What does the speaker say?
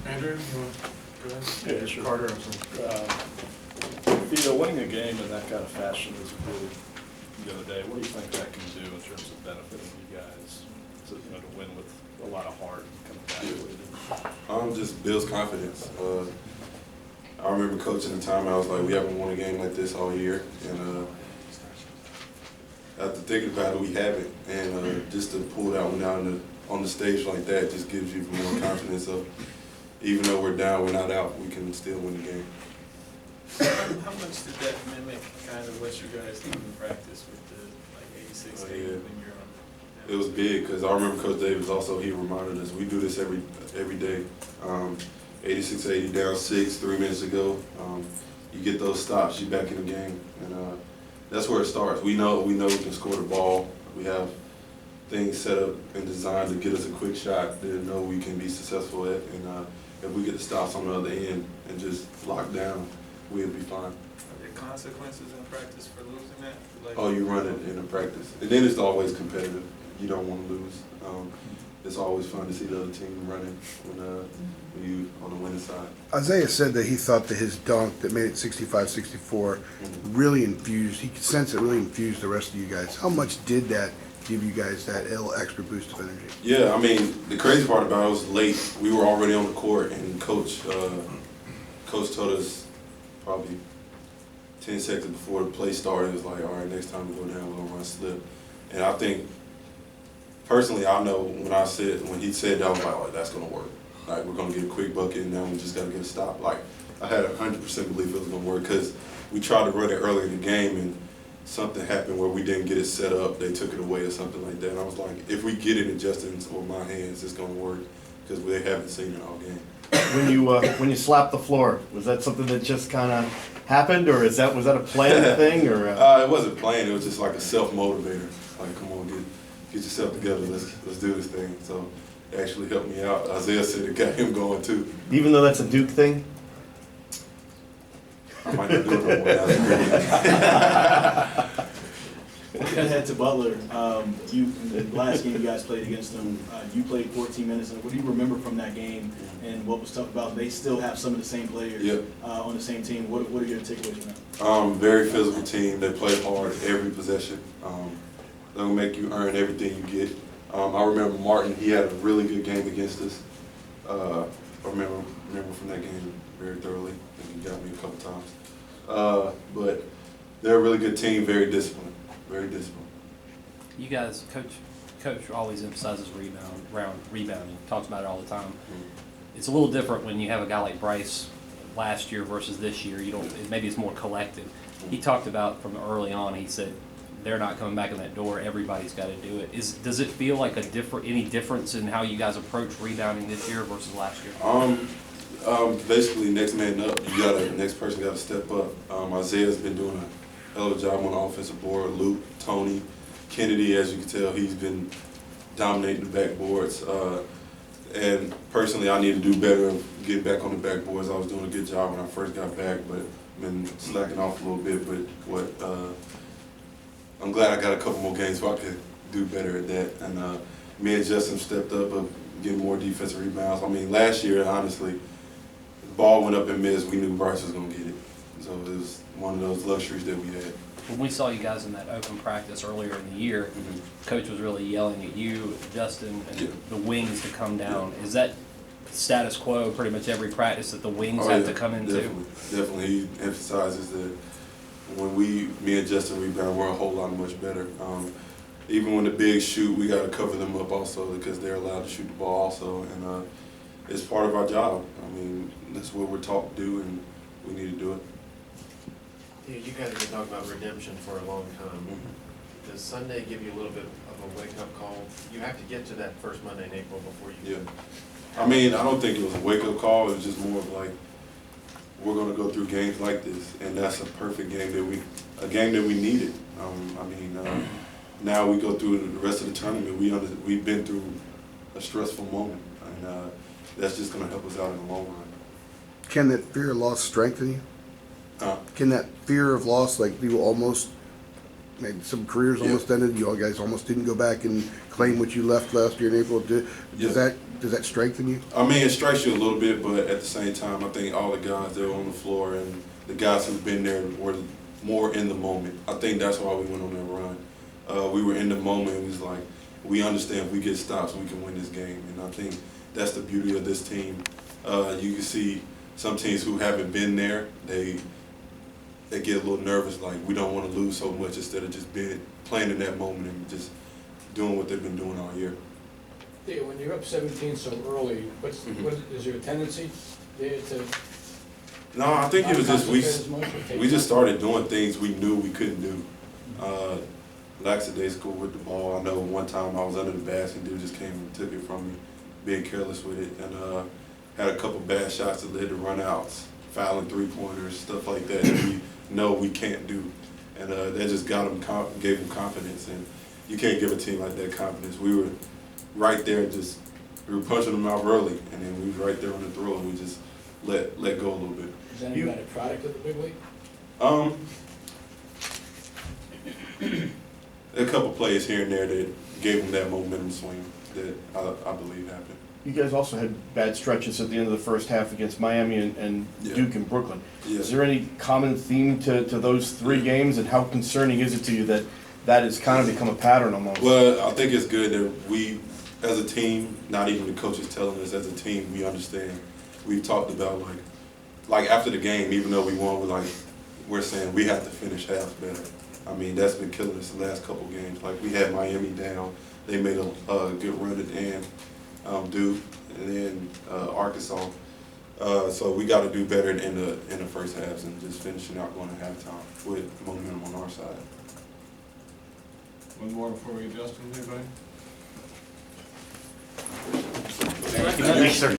Andrew, you want to go ahead? Yeah, sure. Carter, I'm sorry. Theo, winning a game in that kind of fashion as you did the other day, what do you think that can do in terms of benefiting you guys to win with a lot of heart and coming back? Just builds confidence. I remember coaching the time, I was like, we haven't won a game like this all year. And after thinking about it, we haven't. And just to pull that one out on the stage like that just gives you more confidence of, even though we're down, we're not out, we can still win the game. How much did that mimic kind of what you guys do in practice with the 86 game when you're on? It was big because I remember Coach Davis also, he reminded us, we do this every day. 86-80 down 6, 3 minutes ago. You get those stops, you back in the game. And that's where it starts. We know we can score the ball. We have things set up and designed to get us a quick shot that we know we can be successful at. And if we get the stops on the other end and just lock down, we'll be fine. Are there consequences in practice for losing that? Like, Oh, you run it in the practice. And then it's always competitive. You don't want to lose. It's always fun to see the other team running when you on the winning side. Isaiah said that he thought that his dunk that made it 65-64 really infused, he could sense it really infused the rest of you guys. How much did that give you guys that little extra boost of energy? Yeah, I mean, the crazy part about it was late. We were already on the court, and Coach told us probably 10 seconds before the play started, it was like, all right, next time we go down, we're going to run slip. And I think, personally, I know when he said that, I was like, oh, that's going to work. Like, we're going to get a quick bucket, and now we just got to get a stop. Like, I had 100% belief it was going to work because we tried to run it early in the game, and something happened where we didn't get it set up. They took it away or something like that. And I was like, if we get it in Justin's or my hands, it's going to work because they haven't seen it all game. When you slapped the floor, was that something that just kind of happened, or was that a planned thing, or? It wasn't planned. It was just like a self-motivator. Like, come on, get yourself together. Let's do this thing. So it actually helped me out. Isaiah said it got him going too. Even though that's a Duke thing? I might not do it no more. That's Looking ahead to Butler, the last game you guys played against them, you played 14 minutes. What do you remember from that game, and what was tough about it? They still have some of the same players on the same team. What are your takeaways from that? Very physical team. They play hard every possession. They'll make you earn everything you get. I remember Martin. He had a really good game against us. I remember from that game very thoroughly. I think he got me a couple times. But they're a really good team. Very disciplined. Very disciplined. You guys, Coach always emphasizes rebounding. Talks about it all the time. It's a little different when you have a guy like Bryce last year versus this year. Maybe it's more collective. He talked about from early on. He said they're not coming back in that door. Everybody's got to do it. Does it feel like any difference in how you guys approach rebounding this year versus last year? Basically, next man up. Next person got to step up. Isaiah's been doing a hell of a job on the offensive board. Luke, Tony, Kennedy, as you can tell, he's been dominating the backboards. And personally, I need to do better of getting back on the backboards. I was doing a good job when I first got back, but been slacking off a little bit. But I'm glad I got a couple more games where I could do better at that. And me and Justin stepped up of getting more defensive rebounds. I mean, last year, honestly, the ball went up and missed. We knew Bryce was going to get it. So it was one of those luxuries that we had. When we saw you guys in that open practice earlier in the year, Coach was really yelling at you, Justin, and the wings to come down. Is that status quo pretty much every practice that the wings have to come into? Definitely. He emphasizes that when me and Justin rebound, we're a whole lot much better. Even when the bigs shoot, we got to cover them up also because they're allowed to shoot the ball also. And it's part of our job. I mean, that's what we're taught to do, and we need to do it. You guys have been talking about redemption for a long time. Does Sunday give you a little bit of a wake-up call? You have to get to that first Monday in April before you. Yeah. I mean, I don't think it was a wake-up call. It was just more of like, we're going to go through games like this, and that's a perfect game that we needed. Now we go through the rest of the tournament. We've been through a stressful moment, and that's just going to help us out in the long run. Can that fear of loss strengthen you? Can that fear of loss, like you almost maybe some careers Yeah. almost ended. You all guys almost didn't go back and claim what you left last year in April. Yeah. Does that strengthen you? I mean, it strikes you a little bit, but at the same time, I think all the guys that were on the floor and the guys who've been there were more in the moment. I think that's why we went on that run. We were in the moment. It was like, we understand if we get stops, we can win this game. And I think that's the beauty of this team. You can see some teams who haven't been there, they get a little nervous, like we don't want to lose so much, instead of just playing in that moment and just doing what they've been doing all year. Theo, when you're up 17 so early, what is there a tendency there to? No, I think it was just Not concentrate as much or take we just time? started doing things we knew we couldn't do. Lackadaisical with the ball. I know one time I was under the basket, dude just came and took it from me, being careless with it, and had a couple bad shots that led to runouts, fouling three-pointers, stuff like that we know we can't do, and that just gave them confidence. And you can't give a team like that confidence. We were right there, we were punching them out early, and then we was right there on the throw, and we just let go a little bit. Is anybody a product of the big league? A couple plays here and there that gave them that momentum swing that I believe happened. You guys also had bad stretches at the end of the first half against Miami and Yeah. Duke and Brooklyn. Yeah. Is there any common theme to those three games, and how concerning is it to you that has kind of become a pattern almost? Well, I think it's good that we, as a team, not even the coaches telling us, as a team, we understand. We've talked about like after the game, even though we won, we're saying we have to finish half better. I mean, that's been killing us the last couple games. Like, we had Miami down. They made a good run at the end, Duke, and then Arkansas. So we got to do better in the first halves and just finishing out going to halftime with momentum on our side. One more before we adjust, anybody? Thanks, sir.